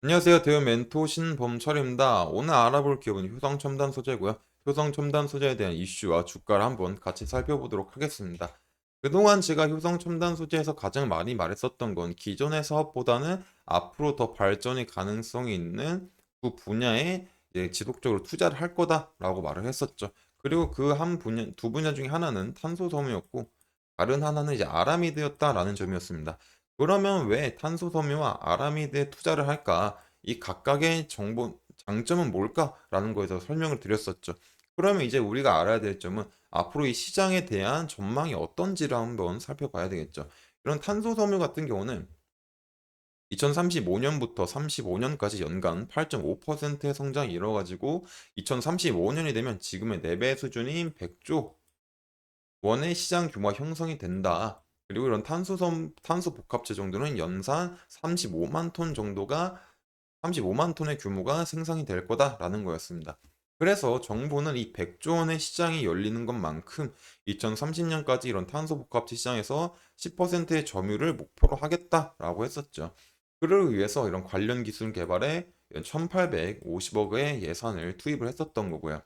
안녕하세요. 대우 멘토 신범철입니다. 오늘 알아볼 기업은 효성첨단 소재고요. 효성첨단 소재에 대한 이슈와 주가를 한번 같이 살펴보도록 하겠습니다. 그동안 제가 효성첨단 소재에서 가장 많이 말했었던 건 기존의 사업보다는 앞으로 더 발전이 가능성이 있는 그 분야에 이제 지속적으로 투자를 할 거다라고 말을 했었죠. 그리고 그 한 분야, 두 분야 중에 하나는 탄소섬유였고 다른 하나는 이제 아라미드였다라는 점이었습니다. 그러면 왜 탄소섬유와 아라미드에 투자를 할까? 이 각각의 정보, 장점은 뭘까라는 거에서 설명을 드렸었죠. 그러면 이제 우리가 알아야 될 점은 앞으로 이 시장에 대한 전망이 어떤지를 한번 살펴봐야 되겠죠. 이런 탄소섬유 같은 경우는 2035년부터 35년까지 연간 8.5%의 성장이 이뤄가지고 2035년이 되면 지금의 4배 수준인 100조 원의 시장 규모가 형성이 된다. 그리고 이런 탄소 복합재 정도는 연산 35만 톤 정도가 35만 톤의 규모가 생산이 될 거다라는 거였습니다. 그래서 정부는 이 100조 원의 시장이 열리는 것만큼 2030년까지 이런 탄소 복합재 시장에서 10%의 점유율을 목표로 하겠다라고 했었죠. 그를 위해서 이런 관련 기술 개발에 1,850억의 예산을 투입을 했었던 거고요.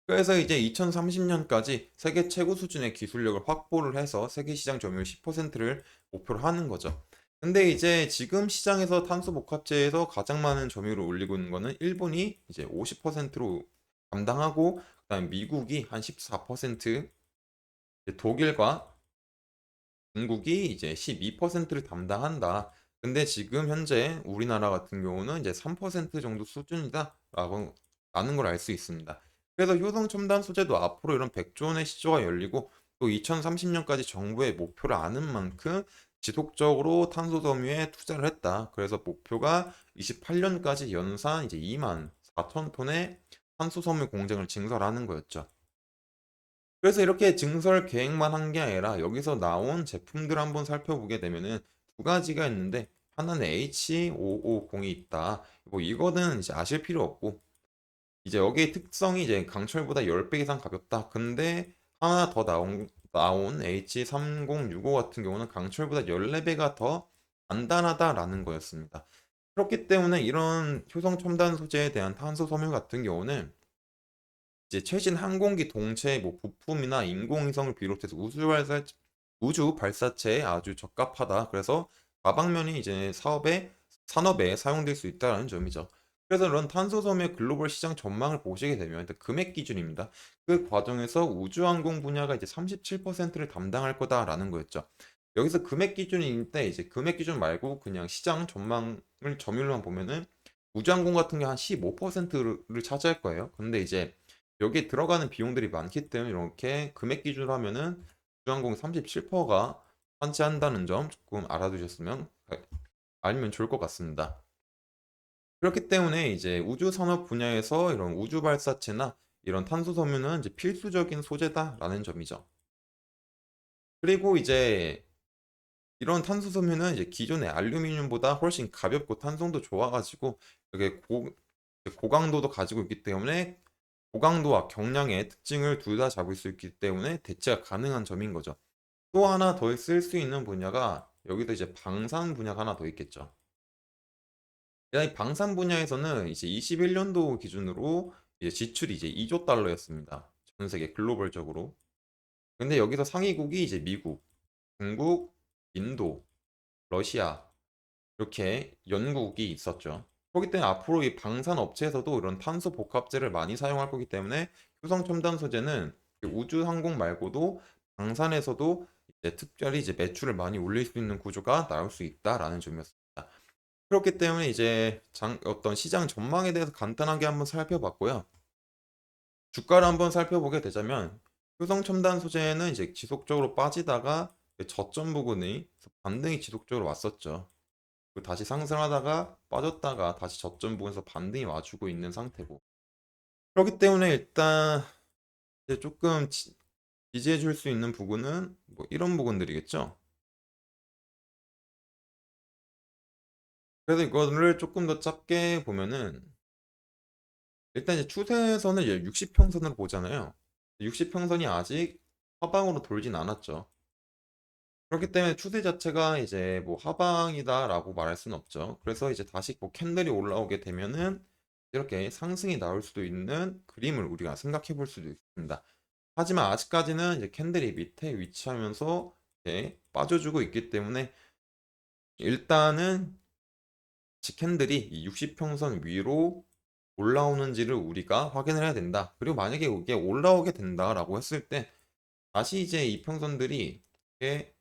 그래서 이제 2030년까지 세계 최고 수준의 기술력을 확보를 해서 세계 시장 점유율 10%를 목표로 하는 거죠. 근데 이제 지금 시장에서 탄소 복합재에서 가장 많은 점유율을 올리고 있는 거는 일본이 이제 50%로 담당하고, 그다음에 미국이 한 14%, 이제 독일과 중국이 이제 12%를 담당한다. 근데 지금 현재 우리나라 같은 경우는 이제 3% 정도 수준이다라고 라는 걸 알 수 있습니다. 그래서 효성 첨단 소재도 앞으로 이런 100조 원의 시조가 열리고 또 2030년까지 정부의 목표를 아는 만큼 지속적으로 탄소 섬유에 투자를 했다. 그래서 목표가 28년까지 연산 이제 2만 4천 톤의 탄소 섬유 공장을 증설하는 거였죠. 그래서 이렇게 증설 계획만 한 게 아니라 여기서 나온 제품들 한번 살펴보게 되면은 두 가지가 있는데, 하나는 H550이 있다. 뭐 이거는 이제 아실 필요 없고, 이제 여기의 특성이 이제 강철보다 10배 이상 가볍다. 근데 하나 더 나온 H3065 같은 경우는 강철보다 14배가 더 단단하다라는 거였습니다. 그렇기 때문에 이런 효성 첨단 소재에 대한 탄소 섬유 같은 경우는 이제 최신 항공기 동체 뭐 부품이나 인공위성을 비롯해서 우주 발사체에 아주 적합하다. 그래서 다방면이 이제 산업에 사용될 수 있다는 점이죠. 그래서 이런 탄소섬유의 글로벌 시장 전망을 보시게 되면 일단 금액 기준입니다. 그 과정에서 우주항공 분야가 이제 37%를 담당할 거다라는 거였죠. 여기서 금액 기준일 때 이제 금액 기준 말고 그냥 시장 전망을 점유율만 보면은 우주항공 같은 게 한 15%를 차지할 거예요. 근데 이제 여기에 들어가는 비용들이 많기 때문에 이렇게 금액 기준으로 하면은 우주항공 37%가 차지한다는 점 조금 알아두셨으면 알면 좋을 것 같습니다. 그렇기 때문에 이제 우주 산업 분야에서 이런 우주 발사체나 이런 탄소 섬유는 이제 필수적인 소재다라는 점이죠. 그리고 이제 이런 탄소 섬유는 이제 기존의 알루미늄보다 훨씬 가볍고 탄성도 좋아가지고 이게 고강도도 가지고 있기 때문에 고강도와 경량의 특징을 둘 다 잡을 수 있기 때문에 대체가 가능한 점인 거죠. 또 하나 더 쓸 수 있는 분야가 여기도 이제 방산 분야가 하나 더 있겠죠. 이 방산 분야에서는 이제 21년도 기준으로 이제 지출이 이제 2조 달러였습니다. 전 세계 글로벌적으로. 근데 여기서 상위국이 이제 미국, 중국, 인도, 러시아, 이렇게 연국이 있었죠. 그렇기 때문에 앞으로 이 방산 업체에서도 이런 탄소 복합재를 많이 사용할 거기 때문에 효성 첨단 소재는 우주 항공 말고도 방산에서도 이제 특별히 이제 매출을 많이 올릴 수 있는 구조가 나올 수 있다라는 점이었습니다. 그렇기 때문에 이제 어떤 시장 전망에 대해서 간단하게 한번 살펴봤고요. 주가를 한번 살펴보게 되자면 효성 첨단 소재는 이제 지속적으로 빠지다가 저점 부근이 반등이 지속적으로 왔었죠. 다시 상승하다가 빠졌다가 다시 저점 부분에서 반등이 와주고 있는 상태고, 그렇기 때문에 일단 이제 조금 지지해 줄 수 있는 부분은 뭐 이런 부분들이겠죠. 그래서 이거를 조금 더 짧게 보면은 일단 이제 추세선을 이제 60평선으로 보잖아요. 60평선이 아직 하방으로 돌진 않았죠. 그렇기 때문에 추세 자체가 이제 뭐 하방이다라고 말할 수는 없죠. 그래서 이제 다시 뭐 캔들이 올라오게 되면은 이렇게 상승이 나올 수도 있는 그림을 우리가 생각해 볼 수도 있습니다. 하지만 아직까지는 이제 캔들이 밑에 위치하면서 이렇게 빠져주고 있기 때문에 일단은 캔들이 이 60평선 위로 올라오는지를 우리가 확인을 해야 된다. 그리고 만약에 이게 올라오게 된다라고 했을 때 다시 이제 이평선들이 이렇게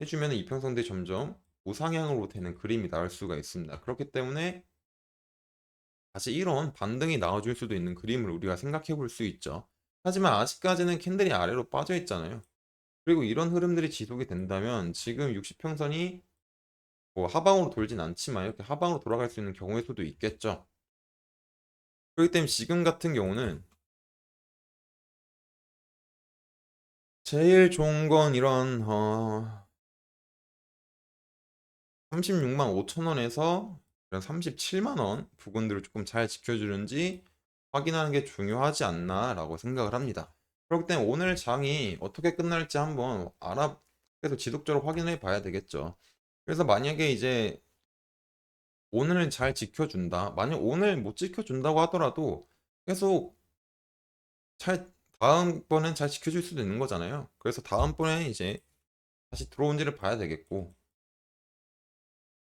해주면 이평선들이 점점 우상향으로 되는 그림이 나올 수가 있습니다. 그렇기 때문에 다시 이런 반등이 나와줄 수도 있는 그림을 우리가 생각해 볼 수 있죠. 하지만 아직까지는 캔들이 아래로 빠져 있잖아요. 그리고 이런 흐름들이 지속이 된다면 지금 60평선이 뭐 하방으로 돌진 않지만 이렇게 하방으로 돌아갈 수 있는 경우의 수도 있겠죠. 그렇기 때문에 지금 같은 경우는 제일 좋은 건 이런 36만 5천 원에서 37만 원 부근들을 조금 잘 지켜주는지 확인하는 게 중요하지 않나라고 생각을 합니다. 그렇기 때문에 오늘 장이 어떻게 끝날지 한번 그래서 지속적으로 확인해 봐야 되겠죠. 그래서 만약에 이제 오늘 잘 지켜준다. 만약 오늘 못 지켜준다고 하더라도 계속 잘 다음번엔 잘 지켜줄 수도 있는 거잖아요. 그래서 다음번에 이제 다시 들어온지를 봐야 되겠고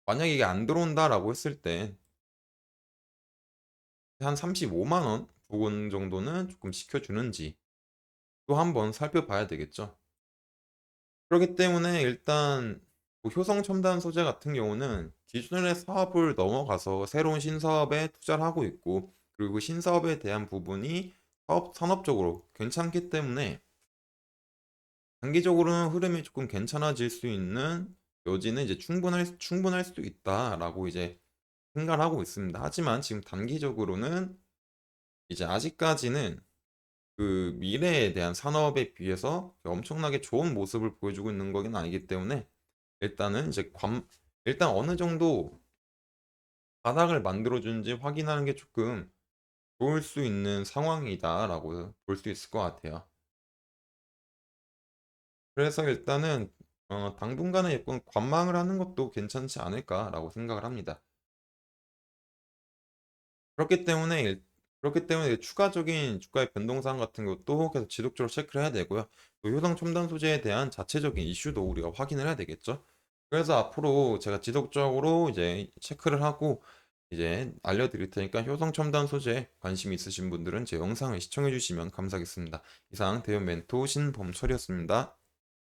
만약에 이게 안 들어온다라고 했을 때 한 35만 원 부근 정도는 조금 지켜주는지 또 한번 살펴봐야 되겠죠. 그렇기 때문에 일단 뭐 효성 첨단 소재 같은 경우는 기존의 사업을 넘어가서 새로운 신사업에 투자를 하고 있고 그리고 신사업에 대한 부분이 산업적으로 괜찮기 때문에 단기적으로는 흐름이 조금 괜찮아질 수 있는 여지는 이제 충분할 수도 있다라고 이제 생각을 하고 있습니다. 하지만 지금 단기적으로는 이제 아직까지는 그 미래에 대한 산업에 비해서 엄청나게 좋은 모습을 보여주고 있는 거긴 아니기 때문에 일단은 일단 어느 정도 바닥을 만들어주는지 확인하는 게 조금 좋을 수 있는 상황이다라고 볼 수 있을 것 같아요. 그래서 일단은 당분간은 약간 관망을 하는 것도 괜찮지 않을까라고 생각을 합니다. 그렇기 때문에 추가적인 주가의 변동사항 같은 것도 계속 지속적으로 체크를 해야 되고요. 또 효성 첨단 소재에 대한 자체적인 이슈도 우리가 확인을 해야 되겠죠. 그래서 앞으로 제가 지속적으로 이제 체크를 하고 이제 알려드릴 테니까 효성 첨단 소재에 관심 있으신 분들은 제 영상을 시청해 주시면 감사하겠습니다. 이상 대형 멘토 신범철이었습니다.